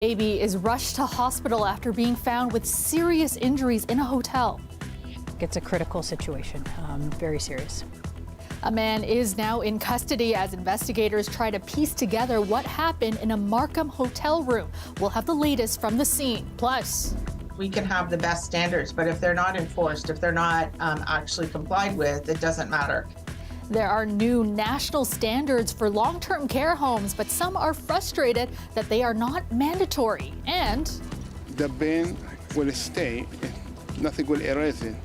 Baby is rushed to hospital after being found with serious injuries in a hotel. It's a critical situation, very serious. A man is now in custody as investigators try to piece together what happened in a Markham hotel room. We'll have the latest from the scene. Plus, we can have the best standards, but if they're not enforced, if they're not actually complied with, it doesn't matter. there are new national standards for long-term care homes, but some are frustrated that they are not mandatory. And the ban will stay. Nothing will erase it.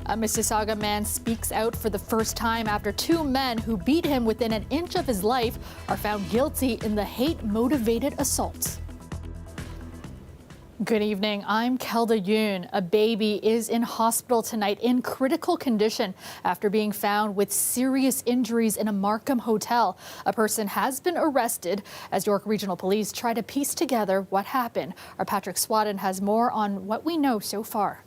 A Mississauga man speaks out for the first time after two men who beat him within an inch of his life are found guilty in the hate-motivated assault. Good evening, I'm Kelda Yoon. A baby is in hospital tonight in critical condition after being found with serious injuries in a Markham hotel. A person has been arrested as York Regional Police try to piece together what happened. Our Patrick Swadden has more on what we know so far.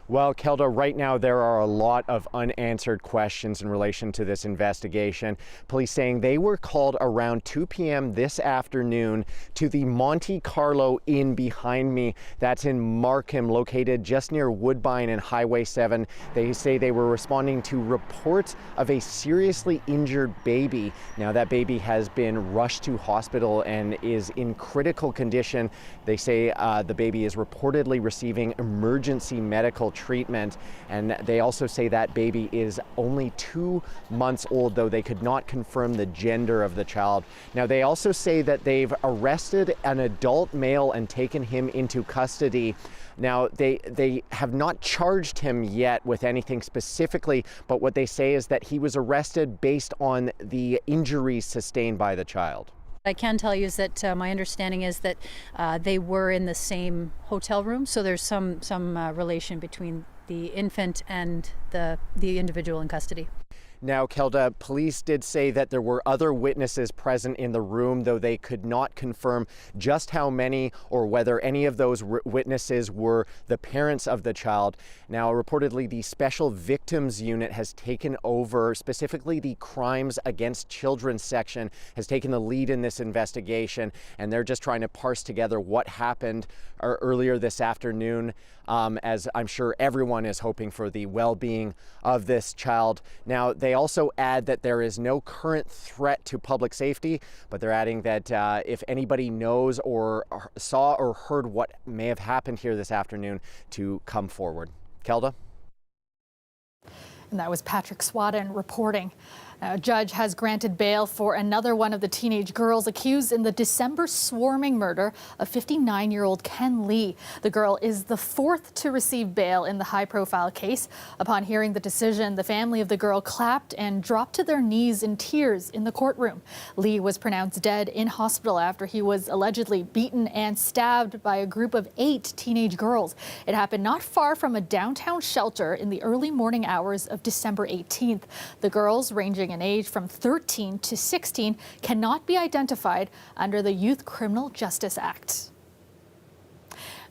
Well, Kelda, right now there are a lot of unanswered questions in relation to this investigation. Police saying they were called around 2 p.m. this afternoon to the Monte Carlo Inn behind me. That's in Markham, located just near Woodbine and Highway 7. They say they were responding to reports of a seriously injured baby. Now, that baby has been rushed to hospital and is in critical condition. They say the baby is reportedly receiving emergency medical treatment, and they also say that baby is only 2 months old, though they could not confirm the gender of the child. Now, they also say that they've arrested an adult male and taken him into custody. Now, they have not charged him yet with anything specifically, but what they say is that he was arrested based on the injuries sustained by the child. I can tell you is that my understanding is that they were in the same hotel room, so there's some relation between the infant and the individual in custody. Now, Kelda, police did say that there were other witnesses present in the room, though they could not confirm just how many or whether any of those witnesses were the parents of the child. Now, reportedly, the Special Victims Unit has taken over, specifically the Crimes Against Children section has taken the lead in this investigation, and they're just trying to parse together what happened earlier this afternoon, as I'm sure everyone is hoping for the well-being of this child. Now, they also add that there is no current threat to public safety, but they're adding that if anybody knows or saw or heard what may have happened here this afternoon, to come forward. Kelda? And that was Patrick Swadden reporting. A judge has granted bail for another one of the teenage girls accused in the December swarming murder of 59-year-old Ken Lee. The girl is the fourth to receive bail in the high-profile case. Upon hearing the decision, the family of the girl clapped and dropped to their knees in tears in the courtroom. Lee was pronounced dead in hospital after he was allegedly beaten and stabbed by a group of 8 teenage girls. It happened not far from a downtown shelter in the early morning hours of December 18th. The girls, ranging in age from 13 to 16, cannot be identified under the Youth Criminal Justice Act.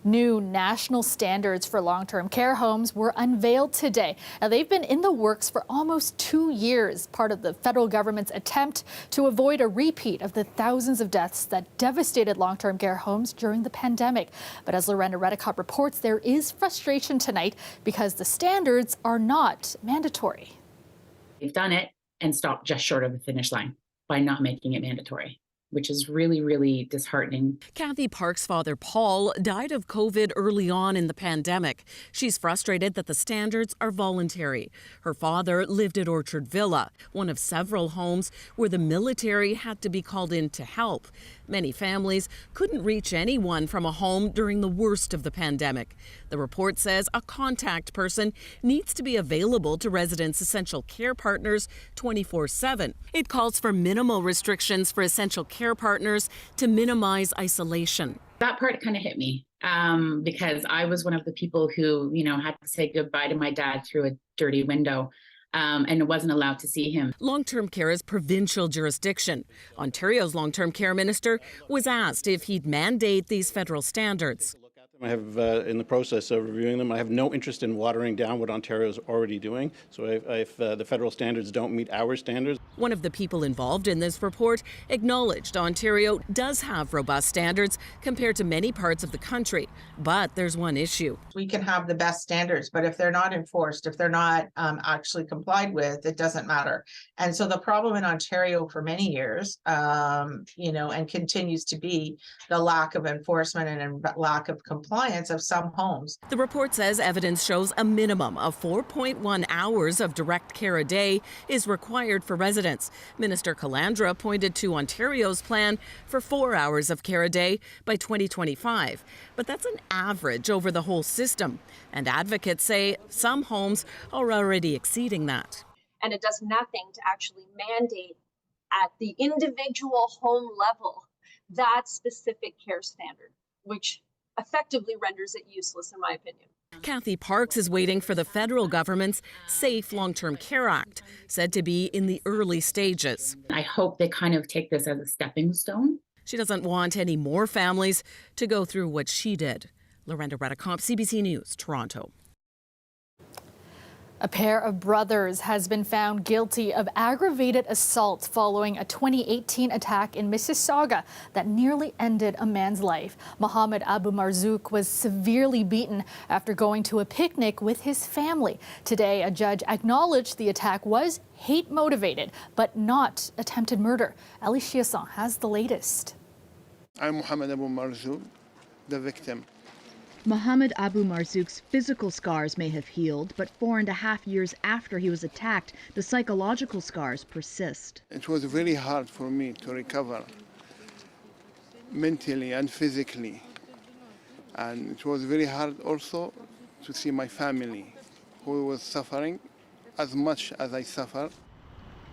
New national standards for long-term care homes were unveiled today. Now, they've been in the works for almost 2 years, part of the federal government's attempt to avoid a repeat of the thousands of deaths that devastated long-term care homes during the pandemic. But as Lorena Redicott reports, there is frustration tonight because the standards are not mandatory. They've done it and stopped just short of the finish line by not making it mandatory, which is really, really disheartening. Kathy Park's father, Paul, died of COVID early on in the pandemic. She's frustrated that the standards are voluntary. Her father lived at Orchard Villa, one of several homes where the military had to be called in to help. Many families couldn't reach anyone from a home during the worst of the pandemic. The report says a contact person needs to be available to residents' essential care partners 24/7. It calls for minimal restrictions for essential care partners to minimize isolation. That part kind of hit me because I was one of the people who, had to say goodbye to my dad through a dirty window. And wasn't allowed to see him. Long-term care is provincial jurisdiction. Ontario's long-term care minister was asked if he'd mandate these federal standards. I have, in the process of reviewing them, I have no interest in watering down what Ontario is already doing. So if the federal standards don't meet our standards. One of the people involved in this report acknowledged Ontario does have robust standards compared to many parts of the country. But there's one issue. We can have the best standards, but if they're not enforced, if they're not actually complied with, it doesn't matter. And so the problem in Ontario for many years, and continues to be the lack of enforcement and lack of compliance of some homes. The report says evidence shows a minimum of 4.1 hours of direct care a day is required for residents. Minister Calandra pointed to Ontario's plan for 4 hours of care a day by 2025. But that's an average over the whole system. And advocates say some homes are already exceeding that. And it does nothing to actually mandate at the individual home level that specific care standard, which effectively renders it useless, in my opinion. Kathy Parks is waiting for the federal government's Safe Long-Term Care Act, said to be in the early stages. I hope they kind of take this as a stepping stone. She doesn't want any more families to go through what she did. Lorenda Redicomp, CBC News, Toronto. A pair of brothers has been found guilty of aggravated assault following a 2018 attack in Mississauga that nearly ended a man's life. Mohammed Abu Marzouk was severely beaten after going to a picnic with his family. Today, a judge acknowledged the attack was hate-motivated, but not attempted murder. Ali Chiasson has the latest. I'm Mohammed Abu Marzouk, the victim. Mohammed Abu Marzouk's physical scars may have healed, but 4.5 years after he was attacked, the psychological scars persist. It was very hard for me to recover mentally and physically. And it was very hard also to see my family, who was suffering as much as I suffer.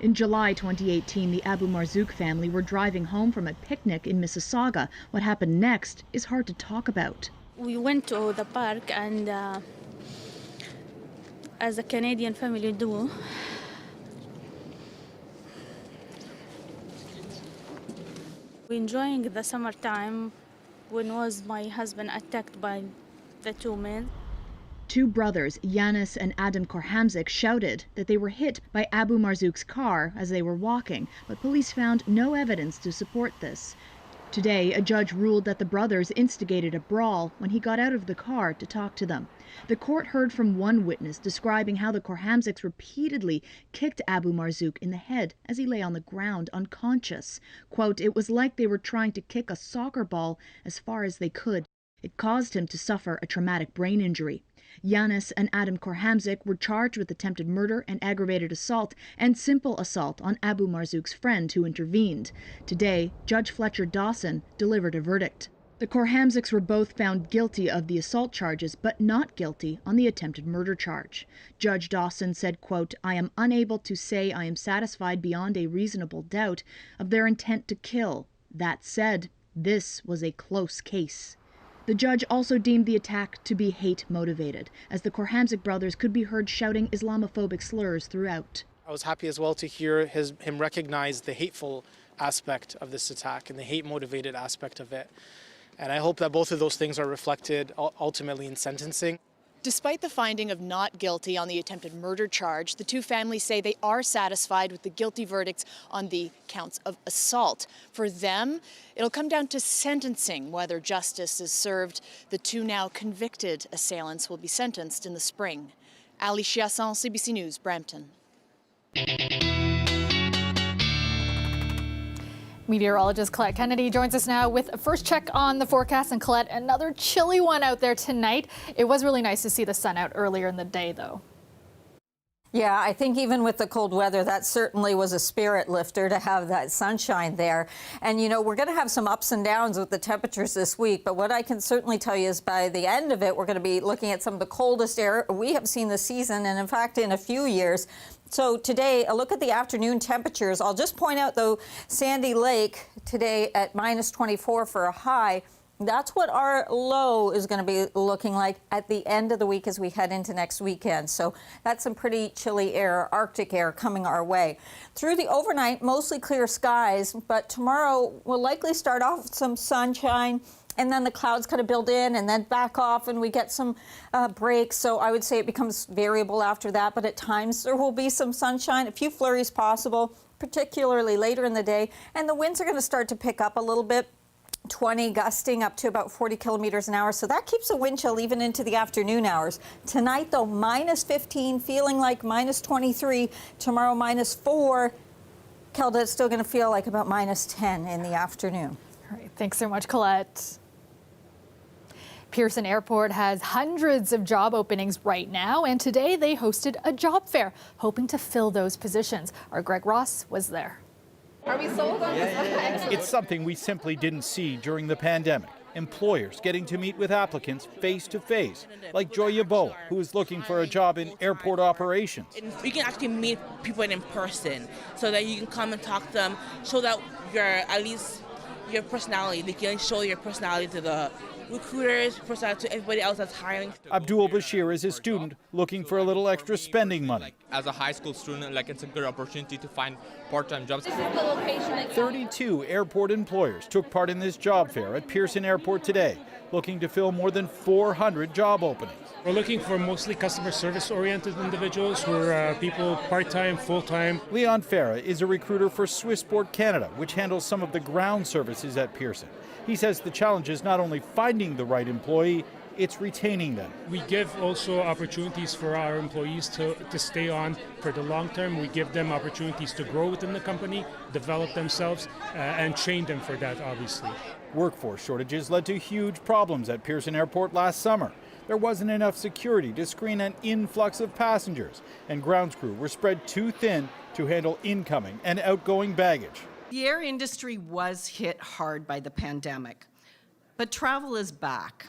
In July 2018, the Abu Marzouk family were driving home from a picnic in Mississauga. What happened next is hard to talk about. We went to the park and as a Canadian family do, we enjoying the summertime when was my husband attacked by the two men. Two brothers, Yanis and Adam Korhamzik, shouted that they were hit by Abu Marzouk's car as they were walking, but police found no evidence to support this. Today, a judge ruled that the brothers instigated a brawl when he got out of the car to talk to them. The court heard from one witness describing how the Korhamziks repeatedly kicked Abu Marzouk in the head as he lay on the ground unconscious. Quote, "It was like they were trying to kick a soccer ball as far as they could. It caused him to suffer a traumatic brain injury." Yanis and Adam Korhamzik were charged with attempted murder and aggravated assault and simple assault on Abu Marzouk's friend who intervened. Today, Judge Fletcher Dawson delivered a verdict. The Korhamziks were both found guilty of the assault charges, but not guilty on the attempted murder charge. Judge Dawson said, quote, "I am unable to say I am satisfied beyond a reasonable doubt of their intent to kill. That said, this was a close case." The judge also deemed the attack to be hate-motivated, as the Korhamzik brothers could be heard shouting Islamophobic slurs throughout. I was happy as well to hear him recognize the hateful aspect of this attack and the hate-motivated aspect of it. And I hope that both of those things are reflected ultimately in sentencing. Despite the finding of not guilty on the attempted murder charge, the two families say they are satisfied with the guilty verdicts on the counts of assault. For them, it'll come down to sentencing, whether justice is served. The two now convicted assailants will be sentenced in the spring. Ali Chiasson, CBC News, Brampton. Meteorologist Colette Kennedy joins us now with a first check on the forecast. And Colette, another chilly one out there tonight. It was really nice to see the sun out earlier in the day, though. Yeah, I think even with the cold weather, that certainly was a spirit lifter to have that sunshine there. And, you know, we're going to have some ups and downs with the temperatures this week. But what I can certainly tell you is by the end of it, we're going to be looking at some of the coldest air we have seen this season, and in fact, in a few years. So today, a look at the afternoon temperatures. I'll just point out, though, Sandy Lake today at -24 for a high. That's what our low is going to be looking like at the end of the week as we head into next weekend. So that's some pretty chilly air, Arctic air coming our way. Through the overnight, mostly clear skies, but tomorrow we'll likely start off with some sunshine and then the clouds kind of build in and then back off and we get some breaks. So I would say it becomes variable after that, but at times there will be some sunshine, a few flurries possible, particularly later in the day, and the winds are going to start to pick up a little bit. 20 gusting up to about 40 kilometers an hour. So that keeps a wind chill even into the afternoon hours. Tonight, though, minus 15, feeling like minus 23. Tomorrow, minus 4. Kelda, it's still going to feel like about minus 10 in the afternoon. All right. Thanks so much, Colette. Pearson Airport has hundreds of job openings right now, and today they hosted a job fair, hoping to fill those positions. Our Greg Ross was there. Are we sold on this? It's something we simply didn't see during the pandemic. Employers getting to meet with applicants face to face, like Joy Yabo, who is looking for a job in airport operations. You can actually meet people in person so that you can come and talk to them, show that at least your personality. They can show your personality to the recruiters, personality to everybody else that's hiring. Abdul Bashir is a student looking for a little extra spending money. As a high school student, it's a good opportunity to find part-time jobs. This is the location. 32 airport employers took part in this job fair at Pearson Airport today, looking to fill more than 400 job openings. We're looking for mostly customer service-oriented individuals who are people part-time, full-time. Leon Farah is a recruiter for Swissport Canada, which handles some of the ground services at Pearson. He says the challenge is not only finding the right employee, it's retaining them. We give also opportunities for our employees to stay on for the long term. We give them opportunities to grow within the company, develop themselves, and train them for that, obviously. Workforce shortages led to huge problems at Pearson Airport last summer. There wasn't enough security to screen an influx of passengers, and grounds crew were spread too thin to handle incoming and outgoing baggage. The air industry was hit hard by the pandemic, but travel is back,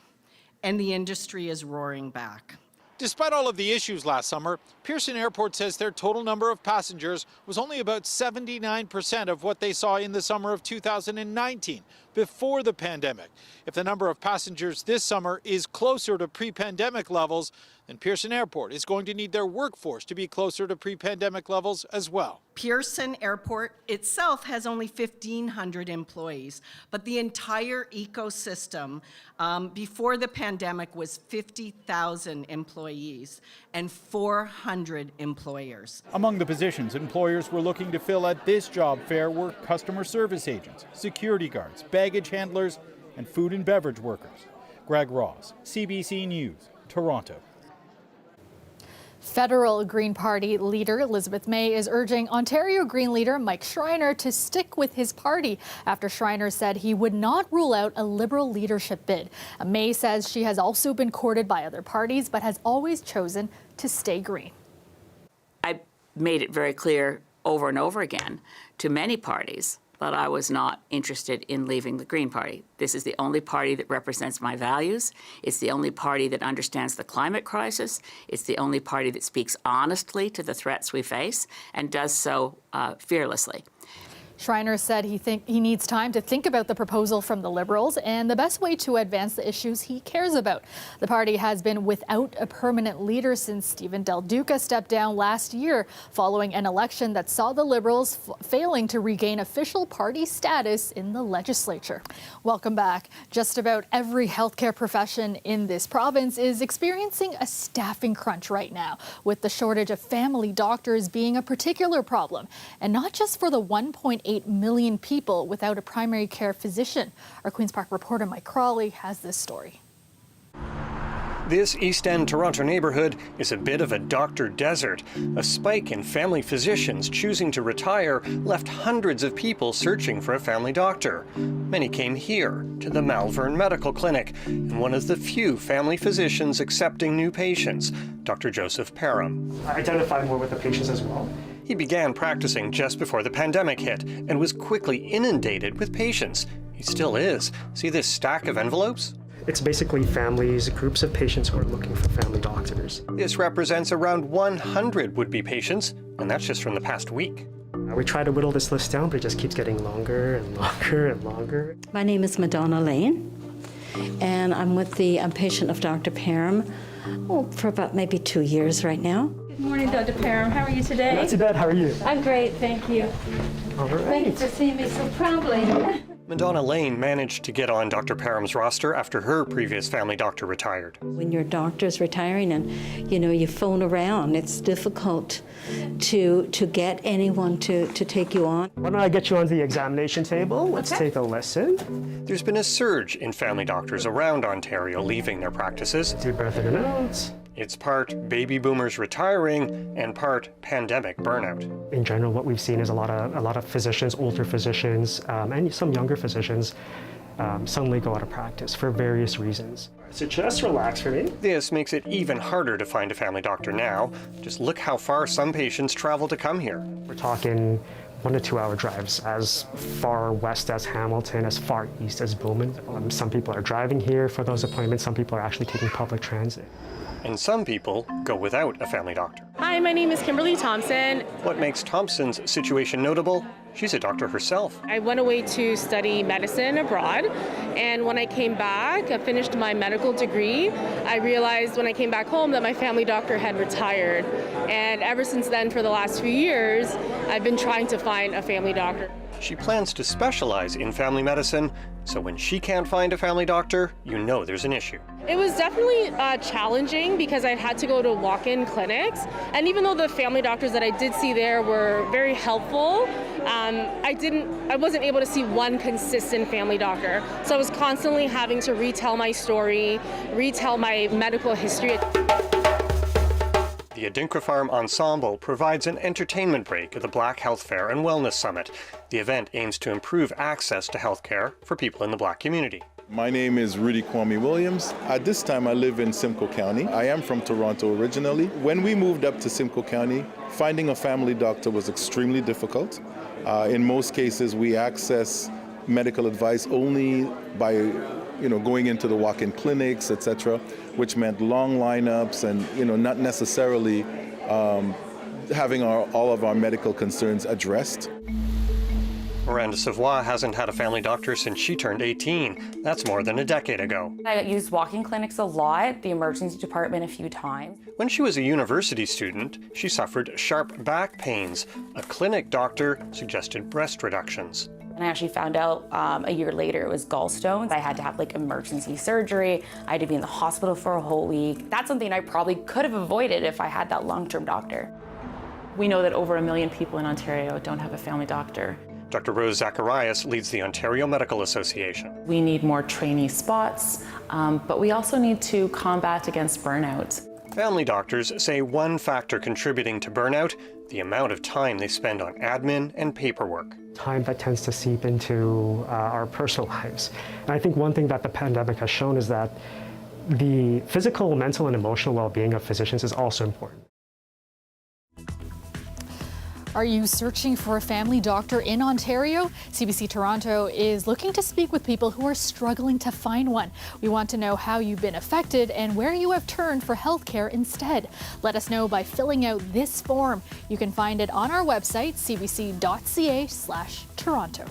and the industry is roaring back. Despite all of the issues last summer, Pearson Airport says their total number of passengers was only about 79% of what they saw in the summer of 2019, before the pandemic. If the number of passengers this summer is closer to pre-pandemic levels, then Pearson Airport is going to need their workforce to be closer to pre-pandemic levels as well. Pearson Airport itself has only 1,500 employees, but the entire ecosystem before the pandemic was 50,000 employees and 400 employers. Among the positions employers were looking to fill at this job fair were customer service agents, security guards, baggage handlers, and food and beverage workers. Greg Ross, CBC News, Toronto. Federal Green Party leader Elizabeth May is urging Ontario Green leader Mike Schreiner to stick with his party after Schreiner said he would not rule out a Liberal leadership bid. May says she has also been courted by other parties but has always chosen to stay Green. I made it very clear over and over again to many parties that I was not interested in leaving the Green Party. This is the only party that represents my values. It's the only party that understands the climate crisis. It's the only party that speaks honestly to the threats we face and does so fearlessly. Schreiner said he needs time to think about the proposal from the Liberals and the best way to advance the issues he cares about. The party has been without a permanent leader since Stephen Del Duca stepped down last year following an election that saw the Liberals failing to regain official party status in the legislature. Welcome back. Just about every healthcare profession in this province is experiencing a staffing crunch right now, with the shortage of family doctors being a particular problem, and not just for the 1.8 million people without a primary care physician. Our Queen's Park reporter Mike Crawley has this story. This East End Toronto neighborhood is a bit of a doctor desert. A spike in family physicians choosing to retire left hundreds of people searching for a family doctor. Many came here to the Malvern Medical Clinic, and one of the few family physicians accepting new patients, Dr. Joseph Parham. I identified more with the patients as well. He began practicing just before the pandemic hit and was quickly inundated with patients. He still is. See this stack of envelopes? It's basically families, groups of patients who are looking for family doctors. This represents around 100 would-be patients, and that's just from the past week. We try to whittle this list down, but it just keeps getting longer and longer and longer. My name is Madonna Lane, and I'm with the patient of Dr. Parham for about maybe 2 years right now. Good morning, Dr. Parham. How are you today? Not too bad. How are you? I'm great, thank you. All right. Thank you for seeing me so proudly. Madonna Lane managed to get on Dr. Parham's roster after her previous family doctor retired. When your doctor's retiring and, you phone around, it's difficult to get anyone to take you on. Why don't I get you onto the examination table? Let's take a listen. There's been a surge in family doctors around Ontario leaving their practices. Do birth in and out. It's part baby boomers retiring and part pandemic burnout. In general, what we've seen is a lot of physicians, older physicians, and some younger physicians suddenly go out of practice for various reasons. So just relax for me. This makes it even harder to find a family doctor now. Just look how far some patients travel to come here. We're talking 1 to 2 hour drives, as far west as Hamilton, as far east as Bowman. Some people are driving here for those appointments. Some people are actually taking public transit. And some people go without a family doctor. Hi, my name is Kimberly Thompson. What makes Thompson's situation notable? She's a doctor herself. I went away to study medicine abroad, and when I came back, I finished my medical degree. I realized when I came back home that my family doctor had retired. And ever since then, for the last few years, I've been trying to find a family doctor. She plans to specialize in family medicine, so when she can't find a family doctor, you know there's an issue. It was definitely challenging because I had to go to walk-in clinics, and even though the family doctors that I did see there were very helpful, I wasn't able to see one consistent family doctor. So I was constantly having to retell my story, retell my medical history. The Adinkra Farm Ensemble provides an entertainment break at the Black Health Fair and Wellness Summit. The event aims to improve access to health care for people in the Black community. My name is Rudy Kwame Williams. At this time, I live in Simcoe County. I am from Toronto originally. When we moved up to Simcoe County, finding a family doctor was extremely difficult. In most cases, we access medical advice only by going into the walk-in clinics, etc., which meant long lineups and not necessarily having all of our medical concerns addressed. Miranda Savoy hasn't had a family doctor since she turned 18. That's more than a decade ago. I used walk-in clinics a lot, the emergency department a few times. When she was a university student, she suffered sharp back pains. A clinic doctor suggested breast reductions. And I actually found out a year later it was gallstones. I had to have emergency surgery. I had to be in the hospital for a whole week. That's something I probably could have avoided if I had that long-term doctor. We know that over 1 million people in Ontario don't have a family doctor. Dr. Rose Zacharias leads the Ontario Medical Association. We need more trainee spots, but we also need to combat against burnout. Family doctors say one factor contributing to burnout, the amount of time they spend on admin and paperwork. Time that tends to seep into our personal lives. And I think one thing that the pandemic has shown is that the physical, mental, and emotional well-being of physicians is also important. Are you searching for a family doctor in Ontario? CBC Toronto is looking to speak with people who are struggling to find one. We want to know how you've been affected and where you have turned for healthcare instead. Let us know by filling out this form. You can find it on our website, cbc.ca/Toronto.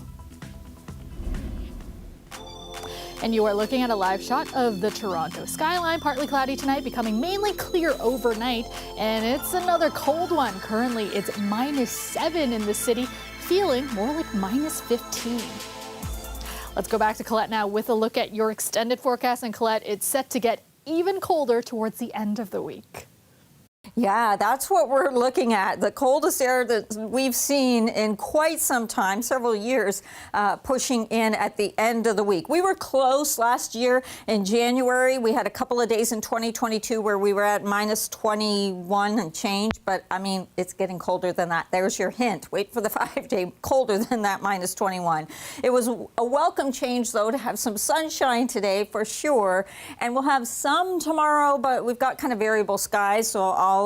And you are looking at a live shot of the Toronto skyline. Partly cloudy tonight, becoming mainly clear overnight. And it's another cold one. Currently, it's -7 in the city, feeling more like -15. Let's go back to Colette now with a look at your extended forecast. And Colette, it's set to get even colder towards the end of the week. Yeah, that's what we're looking at. The coldest air that we've seen in quite some time, several years, pushing in at the end of the week. We were close last year in January. We had a couple of days in 2022 where we were at -21 and change. But, I mean, it's getting colder than that. There's your hint. Wait for the 5-day, colder than that -21. It was a welcome change, though, to have some sunshine today for sure. And we'll have some tomorrow, but we've got kind of variable skies, so I'll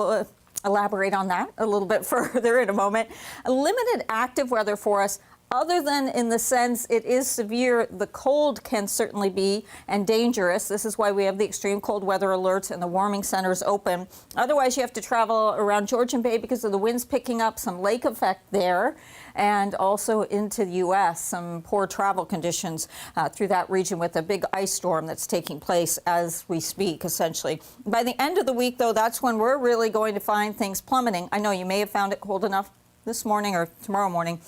elaborate on that a little bit further in a moment. A limited active weather for us, other than in the sense it is severe. The cold can certainly be and dangerous. This is why we have the extreme cold weather alerts and the warming centers open. Otherwise, you have to travel around Georgian Bay because of the winds picking up, some lake effect there, and also into the U.S. Some poor travel conditions through that region with a big ice storm that's taking place as we speak, essentially. By the end of the week, though, that's when we're really going to find things plummeting. I know you may have found it cold enough this morning or tomorrow morning,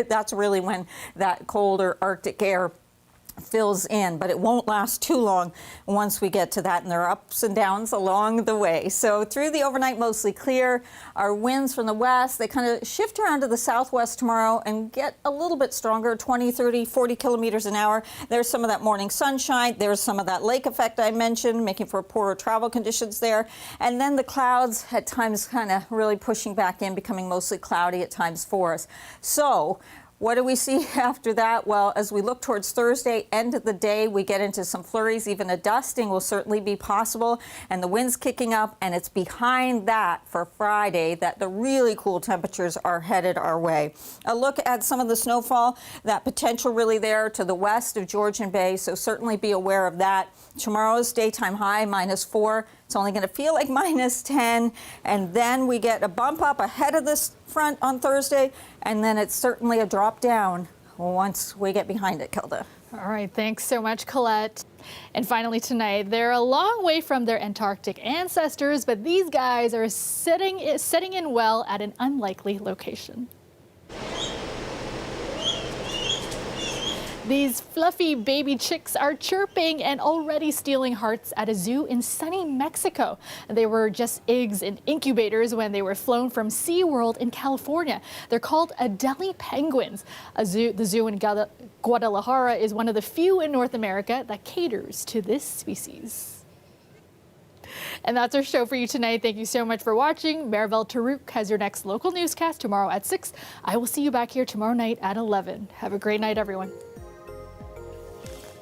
that's really when that colder Arctic air fills in, but it won't last too long once we get to that, and there are ups and downs along the way. So through the overnight, mostly clear. Our winds from the west, they kind of shift around to the southwest tomorrow and get a little bit stronger, 20, 30, 40 kilometers an hour. There's some of that morning sunshine. There's some of that lake effect I mentioned, making for poorer travel conditions there. And then the clouds at times kind of really pushing back in, becoming mostly cloudy at times for us. So what do we see after that? Well, as we look towards Thursday, end of the day, we get into some flurries. Even a dusting will certainly be possible, and the wind's kicking up, and it's behind that for Friday that the really cool temperatures are headed our way. A look at some of the snowfall, that potential really there to the west of Georgian Bay, so certainly be aware of that. Tomorrow's daytime high, -4. It's only going to feel like -10, and then we get a bump up ahead of this front on Thursday, and then it's certainly a drop down once we get behind it, Kilda. All right, thanks so much, Colette. And finally tonight, they're a long way from their Antarctic ancestors, but these guys are setting in well at an unlikely location. These fluffy baby chicks are chirping and already stealing hearts at a zoo in sunny Mexico. They were just eggs in incubators when they were flown from SeaWorld in California. They're called Adelie penguins. The zoo in Guadalajara is one of the few in North America that caters to this species. And that's our show for you tonight. Thank you so much for watching. Maribel Tarouk has your next local newscast tomorrow at 6. I will see you back here tomorrow night at 11. Have a great night, everyone.